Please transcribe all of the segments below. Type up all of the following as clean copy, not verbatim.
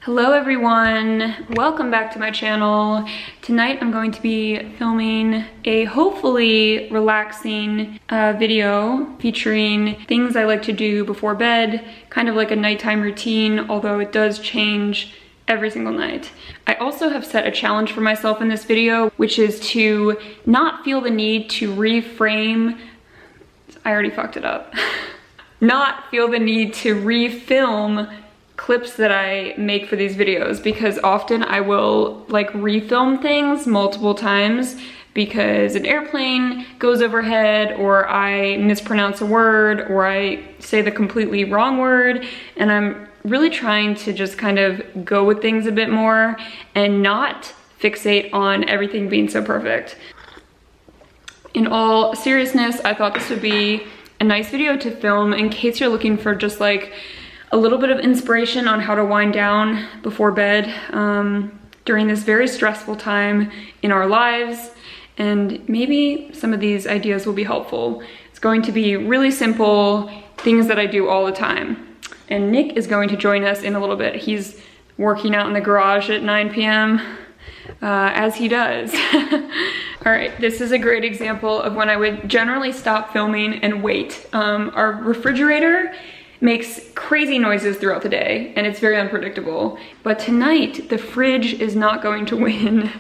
Hello everyone, welcome back to my channel. Tonight I'm going to be filming a hopefully relaxing video featuring things I like to do before bed, kind of like a nighttime routine, although it does change every single night. I also have set a challenge for myself in this video, which is to not feel the need to reframe, I already fucked it up, not feel the need to refilm clips that I make for these videos, because often I will like refilm things multiple times because an airplane goes overhead, or I mispronounce a word, or I say the completely wrong word, and I'm really trying to just kind of go with things a bit more and not fixate on everything being so perfect. In all seriousness, I thought this would be a nice video to film in case you're looking for just like a little bit of inspiration on how to wind down before bed during this very stressful time in our lives, and maybe some of these ideas will be helpful. It's going to be really simple things that I do all the time. And Nick is going to join us in a little bit. He's working out in the garage at 9 p.m. As he does. All right, this is a great example of when I would generally stop filming and wait. Our refrigerator makes crazy noises throughout the day, and it's very unpredictable. But tonight, the fridge is not going to win.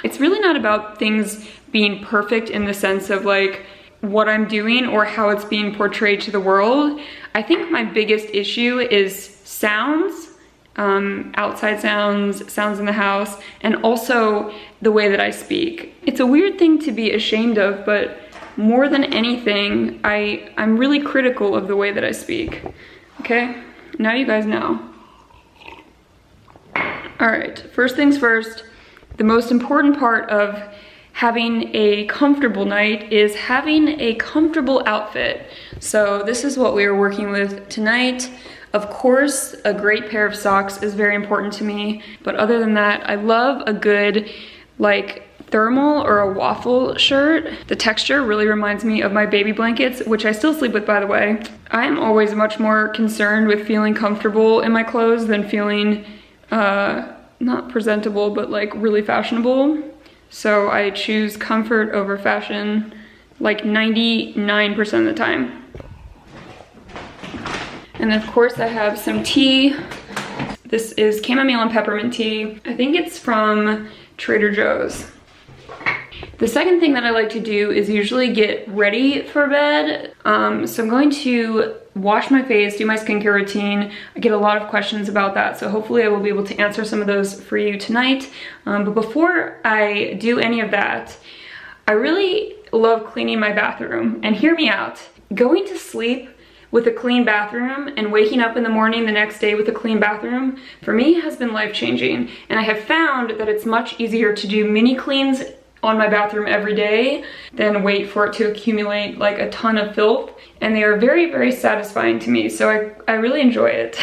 It's really not about things being perfect in the sense of like what I'm doing or how it's being portrayed to the world. I think my biggest issue is sounds, outside sounds, sounds in the house, and also the way that I speak. It's a weird thing to be ashamed of, but more than anything, I'm really critical of the way that I speak. Okay, now you guys know. All right, first things first, the most important part of having a comfortable night is having a comfortable outfit. So this is what we are working with tonight. Of course, a great pair of socks is very important to me, but other than that, I love a good like thermal or a waffle shirt. The texture really reminds me of my baby blankets, which I still sleep with, by the way. I'm always much more concerned with feeling comfortable in my clothes than feeling not presentable, but like really fashionable. So I choose comfort over fashion like 99% of the time. And of course I have some tea. This is chamomile and peppermint tea. I think it's from Trader Joe's. The second thing that I like to do is usually get ready for bed. So I'm going to wash my face, do my skincare routine. I get a lot of questions about that, so hopefully I will be able to answer some of those for you tonight. But before I do any of that, I really love cleaning my bathroom. And hear me out. Going to sleep with a clean bathroom and waking up in the morning the next day with a clean bathroom, for me, has been life-changing. And I have found that it's much easier to do mini cleans on my bathroom every day than wait for it to accumulate like a ton of filth, and they are very, very satisfying to me, so I really enjoy it.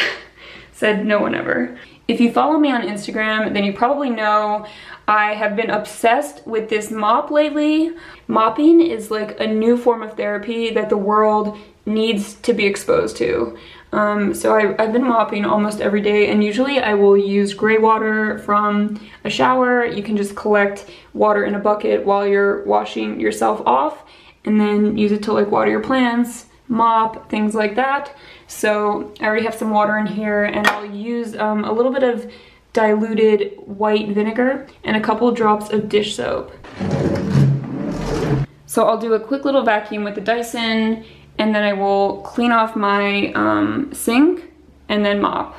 Said no one ever. If you follow me on Instagram, then you probably know I have been obsessed with this mop lately. Mopping is like a new form of therapy that the world needs to be exposed to. So I've been mopping almost every day, and usually I will use gray water from a shower. You can just collect water in a bucket while you're washing yourself off, and then use it to like water your plants, mop, things like that. So I already have some water in here, and I'll use a little bit of diluted white vinegar and a couple drops of dish soap. So I'll do a quick little vacuum with the Dyson, and then I will clean off my sink and then mop.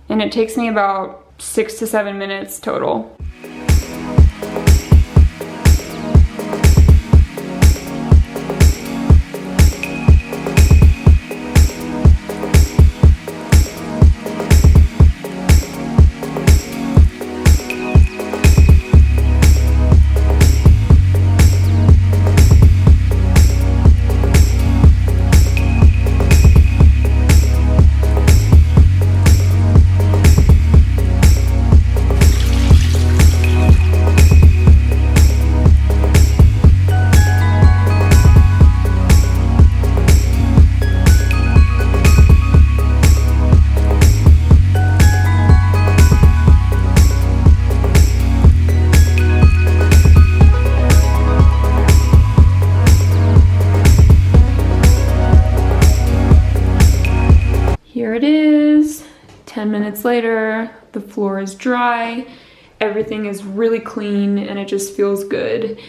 And it takes me about 6 to 7 minutes total. here it is. 10 minutes later, the floor is dry. Everything is really clean and it just feels good.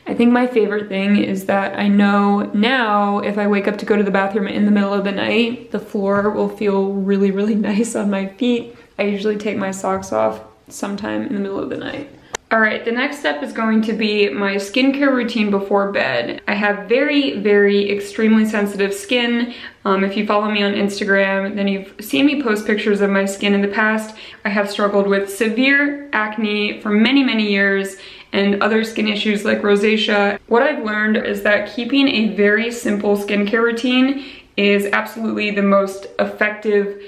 I think my favorite thing is that I know now if I wake up to go to the bathroom in the middle of the night, the floor will feel really, really nice on my feet. I usually take my socks off sometime in the middle of the night. All right, the next step is going to be my skincare routine before bed. I have very, very extremely sensitive skin. If you follow me on Instagram, then you've seen me post pictures of my skin in the past. I have struggled with severe acne for many, many years and other skin issues like rosacea. What I've learned is that keeping a very simple skincare routine is absolutely the most effective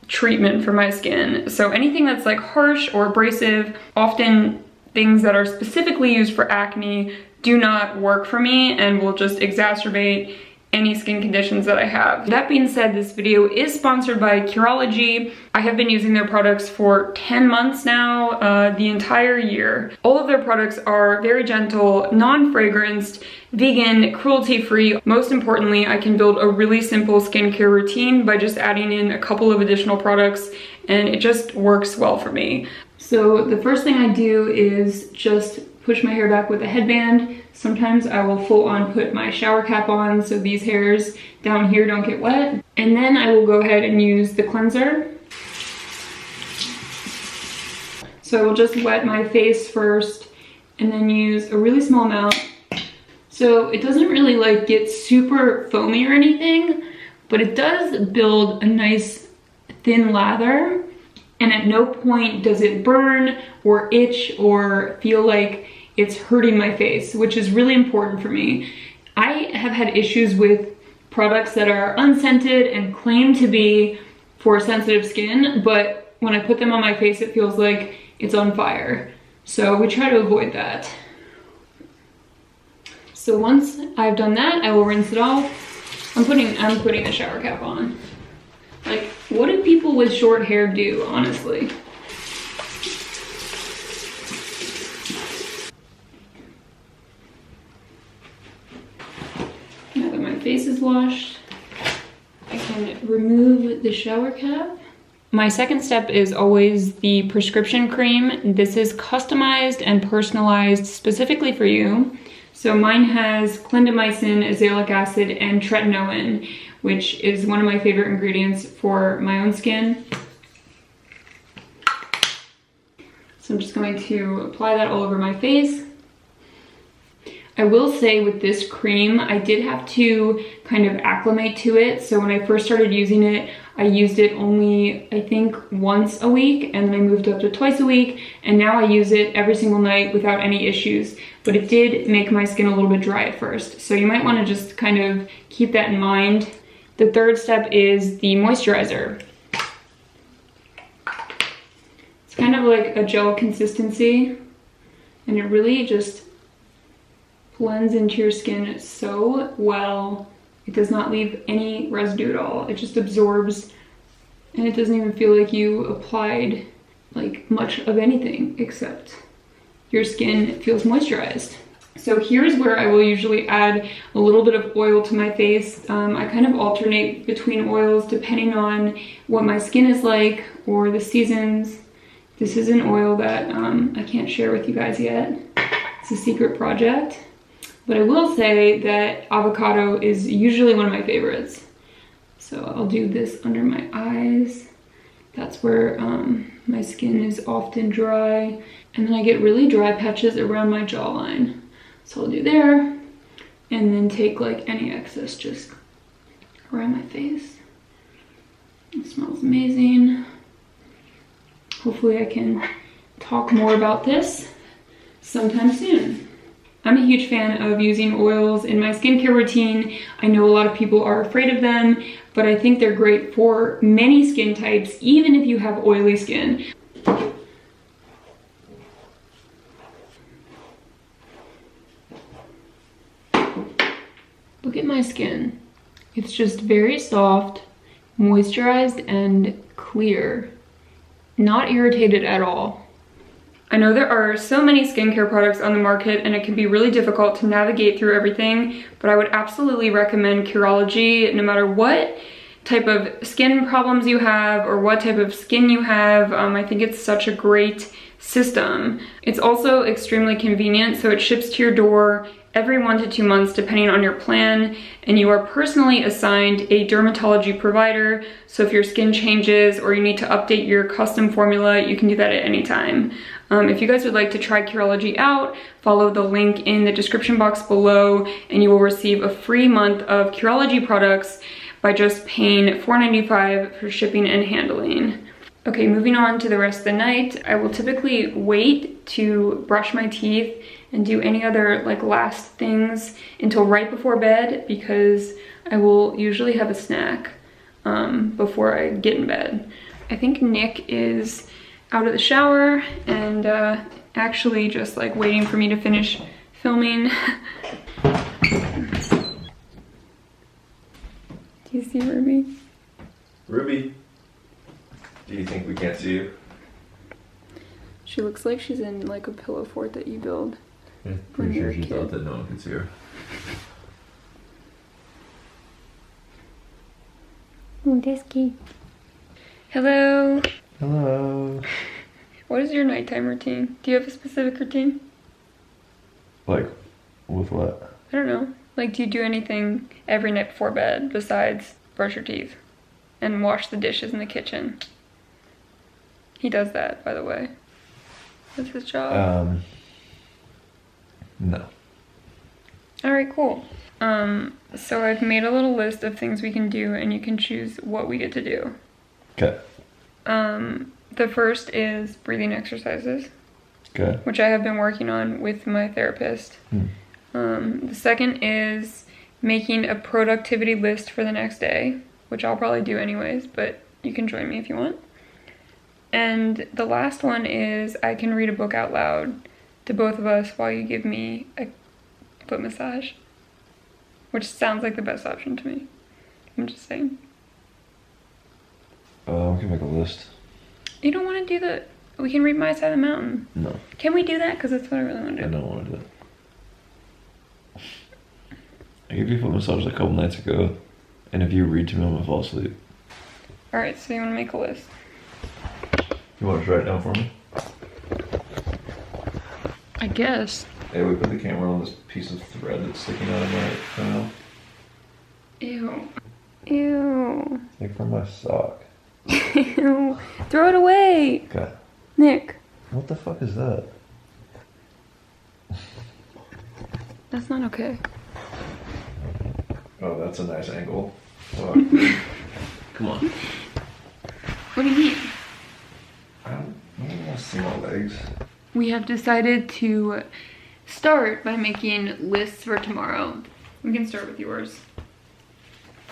treatment for my skin. So anything that's like harsh or abrasive, often things that are specifically used for acne, do not work for me and will just exacerbate any skin conditions that I have. That being said, this video is sponsored by Curology. I have been using their products for 10 months now, the entire year. All of their products are very gentle, non-fragranced, vegan, cruelty-free. Most importantly, I can build a really simple skincare routine by just adding in a couple of additional products, and it just works well for me. So the first thing I do is just push my hair back with a headband. Sometimes I will full on put my shower cap on so these hairs down here don't get wet. And then I will go ahead and use the cleanser. So I will just wet my face first and then use a really small amount. So it doesn't really like get super foamy or anything, but it does build a nice thin lather. And at no point does it burn or itch or feel like it's hurting my face, which is really important for me. I have had issues with products that are unscented and claim to be for sensitive skin, but when I put them on my face, it feels like it's on fire. So we try to avoid that. So once I've done that, I will rinse it off. I'm putting the shower cap on. Like, what do people with short hair do, honestly? Now that my face is washed, I can remove the shower cap. My second step is always the prescription cream. This is customized and personalized specifically for you. So mine has clindamycin, azelaic acid, and tretinoin, which is one of my favorite ingredients for my own skin. So I'm just going to apply that all over my face. I will say with this cream, I did have to kind of acclimate to it. So when I first started using it, I used it only, I think, once a week, and then I moved up to twice a week, and now I use it every single night without any issues. But it did make my skin a little bit dry at first. So you might want to just kind of keep that in mind. The third step is the moisturizer. It's kind of like a gel consistency, and it really just blends into your skin so well. It does not leave any residue at all. It just absorbs, and it doesn't even feel like you applied like much of anything, except your skin feels moisturized. So here's where I will usually add a little bit of oil to my face. I kind of alternate between oils depending on what my skin is like or the seasons. This is an oil that I can't share with you guys yet. It's a secret project. But I will say that avocado is usually one of my favorites. So I'll do this under my eyes. That's where my skin is often dry. And then I get really dry patches around my jawline. So I'll do there, and then take like any excess just around my face. It smells amazing. Hopefully I can talk more about this sometime soon. I'm a huge fan of using oils in my skincare routine. I know a lot of people are afraid of them, but I think they're great for many skin types, even if you have oily skin. Look at my skin. It's just very soft, moisturized, and clear. Not irritated at all. I know there are so many skincare products on the market and it can be really difficult to navigate through everything, but I would absolutely recommend Curology no matter what type of skin problems you have or what type of skin you have. I think it's such a great system. It's also extremely convenient, so it ships to your door every 1 to 2 months depending on your plan, and you are personally assigned a dermatology provider, so if your skin changes or you need to update your custom formula, you can do that at any time. If you guys would like to try Curology out, follow the link in the description box below and you will receive a free month of Curology products by just paying $4.95 for shipping and handling. Okay, moving on to the rest of the night. I will typically wait to brush my teeth and do any other like last things until right before bed, because I will usually have a snack before I get in bed. I think Nick is out of the shower and actually just like waiting for me to finish filming. Do you see Ruby? Ruby, do you think we can't see you? She looks like she's in like a pillow fort that you build. I'm pretty sure she thought that no one could see her. Disky. Hello. Hello. What is your nighttime routine? Do you have a specific routine? Like, with what? I don't know. Like, do you do anything every night before bed besides brush your teeth and wash the dishes in the kitchen? He does that, by the way. That's his job. No. Alright, cool. So I've made a little list of things we can do and you can choose what we get to do. Okay. The first is breathing exercises. Okay. Which I have been working on with my therapist. The second is making a productivity list for the next day, which I'll probably do anyways, but you can join me if you want. And the last one is I can read a book out loud to both of us while you give me a foot massage, which sounds like the best option to me. I'm just saying. We can make a list. You don't want to do the... We can read My Side of the Mountain. No. Can we do that? Because that's what I really want to do. I don't want to do that. I gave you a foot massage a couple nights ago, and if you read to me, I'm gonna fall asleep. Alright, so you want to make a list? You want to write it down for me? I guess. Hey, we put the camera on this piece of thread that's sticking out of my canal. Ew. Ew. Like from my sock. Ew. Throw it away. Okay. Nick. What the fuck is that? That's not okay. Oh, that's a nice angle. Oh. Come on. What do you mean? I don't want to see my legs. We have decided to start by making lists for tomorrow. We can start with yours.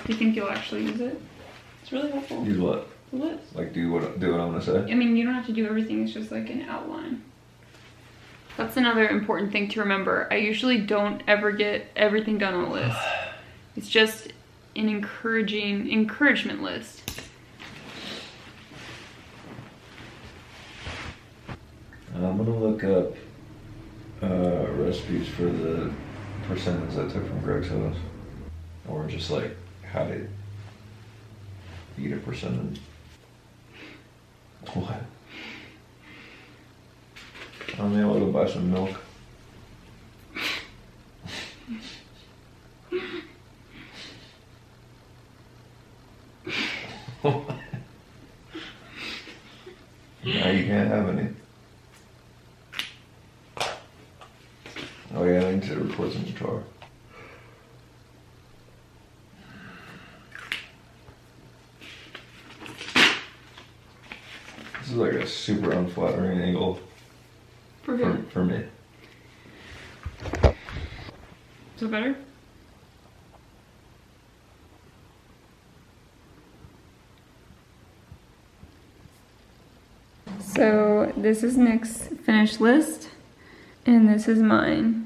Do you think you'll actually use it? It's really helpful. Use what? The list. Like do what I'm gonna say? I mean, you don't have to do everything, it's just like an outline. That's another important thing to remember. I usually don't ever get everything done on a list. It's just an encouragement list. I'm gonna look up recipes for the persimmons I took from Greg's house. Or just like how to eat a persimmon. What? I mean, I'll go buy some milk. Now you can't have any. Oh yeah, I need to record some guitar. This is like a super unflattering angle For who? for me. Is it better? So this is Nick's finished list, and this is mine.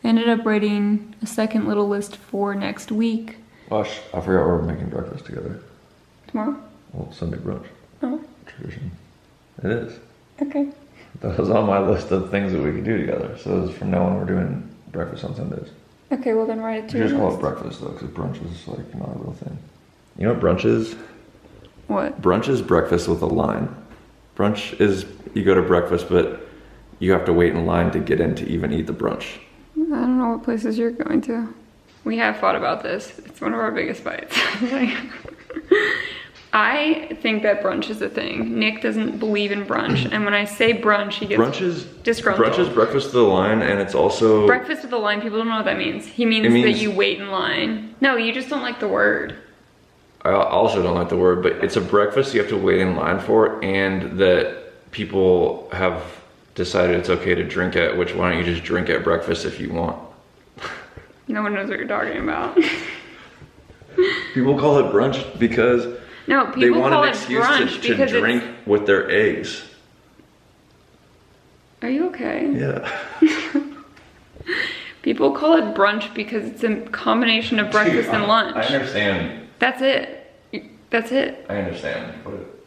I ended up writing a second little list for next week. Gosh, I forgot we're making breakfast together. Tomorrow? Well, Sunday brunch. Oh, Tradition. It is. okay. That was on my list of things that we could do together. So from now on, we're doing breakfast on Sundays. Okay, well then write it to You your just call it list. breakfast though, because brunch is like not a real thing. You know what brunch is? What? Brunch is breakfast with a line. Brunch is you go to breakfast, but you have to wait in line to get in to even eat the brunch. I don't know what places you're going to. We have thought about this. It's one of our biggest fights. I think that brunch is a thing. Nick doesn't believe in brunch, and when I say brunch, he gets disgruntled. Brunch is breakfast with a line, and it's also... Breakfast with a line, people don't know what that means. He means that you wait in line. No, you just don't like the word. I also don't like the word, but it's a breakfast you have to wait in line for, and that people have decided it's okay to drink at, which why don't you just drink at breakfast if you want? No one knows what you're talking about. People call it brunch because no, people they want call an it excuse brunch to drink with their eggs. Are you okay? Yeah. People call it brunch because it's a combination of breakfast and lunch. I understand. That's it. That's it. I understand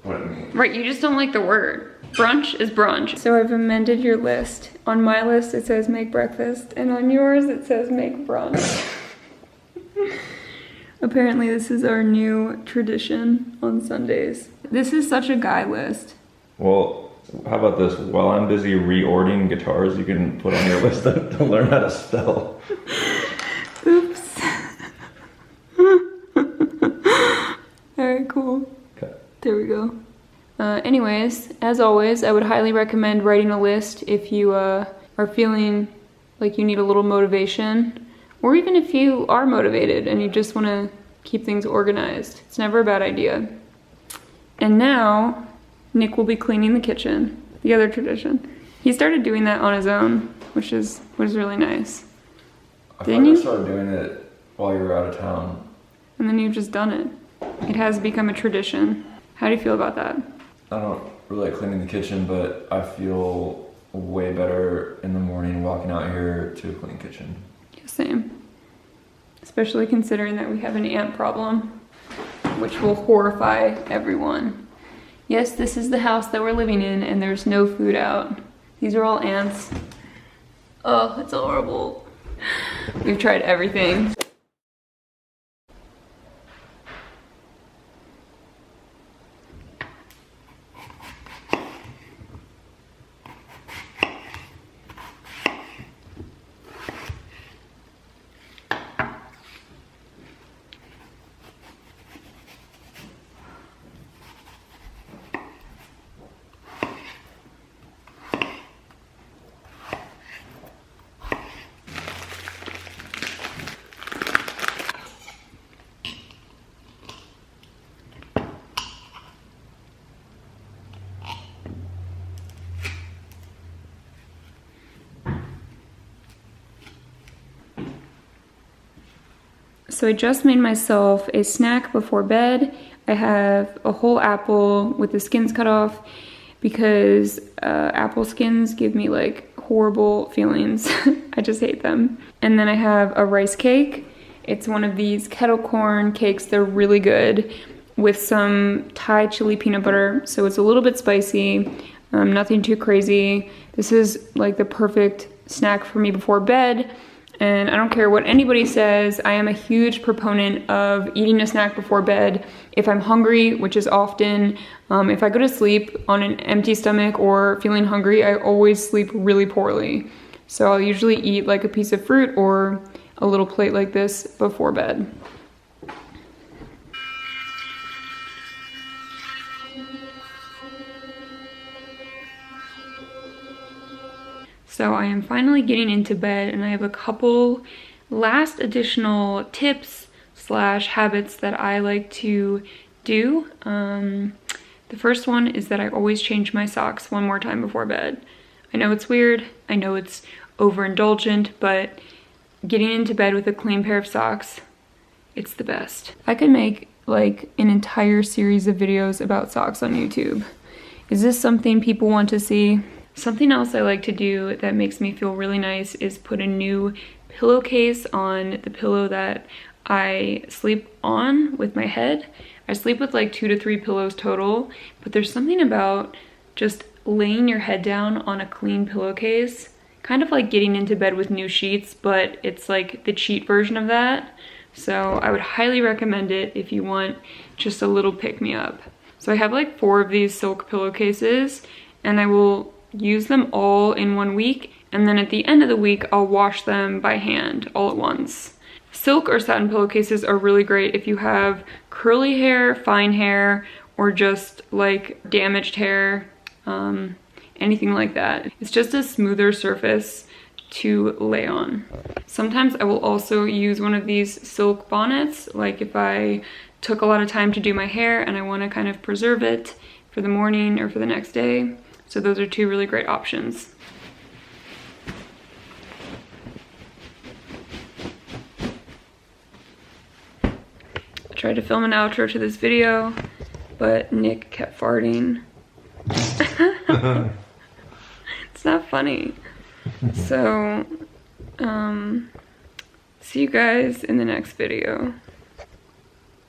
what it means. Right, you just don't like the word. Brunch is brunch. So I've amended your list. On my list it says make breakfast, and on yours it says make brunch. Apparently this is our new tradition on Sundays. This is such a guy list. Well, how about this? While I'm busy reordering guitars, you can put on your list to learn how to spell. Oops. Alright, cool. Okay. There we go. Anyways, as always, I would highly recommend writing a list if you are feeling like you need a little motivation, or even if you are motivated and you just want to keep things organized. It's never a bad idea. And now, Nick will be cleaning the kitchen, the other tradition. He started doing that on his own, which was really nice. I thought I started doing it while you were out of town. And then you've just done it. It has become a tradition. How do you feel about that? I don't really like cleaning the kitchen, but I feel way better in the morning walking out here to a clean kitchen. Same. Especially considering that we have an ant problem, which will horrify everyone. Yes, this is the house that we're living in, and there's no food out. These are all ants. Oh, it's horrible. We've tried everything. So I just made myself a snack before bed. I have a whole apple with the skins cut off because apple skins give me like horrible feelings. I just hate them. And then I have a rice cake. It's one of these kettle corn cakes. They're really good with some Thai chili peanut butter. So it's a little bit spicy, nothing too crazy. This is like the perfect snack for me before bed. And I don't care what anybody says, I am a huge proponent of eating a snack before bed if I'm hungry, which is often. If I go to sleep on an empty stomach or feeling hungry, I always sleep really poorly. So I'll usually eat like a piece of fruit or a little plate like this before bed. So I am finally getting into bed, and I have a couple last additional tips / habits that I like to do. The first one is that I always change my socks one more time before bed. I know it's weird, I know it's overindulgent, but getting into bed with a clean pair of socks, it's the best. I could make like an entire series of videos about socks on YouTube. Is this something people want to see? Something else I like to do that makes me feel really nice is put a new pillowcase on the pillow that I sleep on with my head. I sleep with like 2 to 3 pillows total, but there's something about just laying your head down on a clean pillowcase, kind of like getting into bed with new sheets, but it's like the cheat version of that. So I would highly recommend it if you want just a little pick-me-up. So I have like 4 of these silk pillowcases, and I will use them all in 1 week, and then at the end of the week I'll wash them by hand all at once. Silk or satin pillowcases are really great if you have curly hair, fine hair, or just like damaged hair, anything like that. It's just a smoother surface to lay on. Sometimes I will also use one of these silk bonnets, like if I took a lot of time to do my hair and I want to kind of preserve it for the morning or for the next day. So those are 2 really great options. I tried to film an outro to this video, but Nick kept farting. It's not funny. So, see you guys in the next video.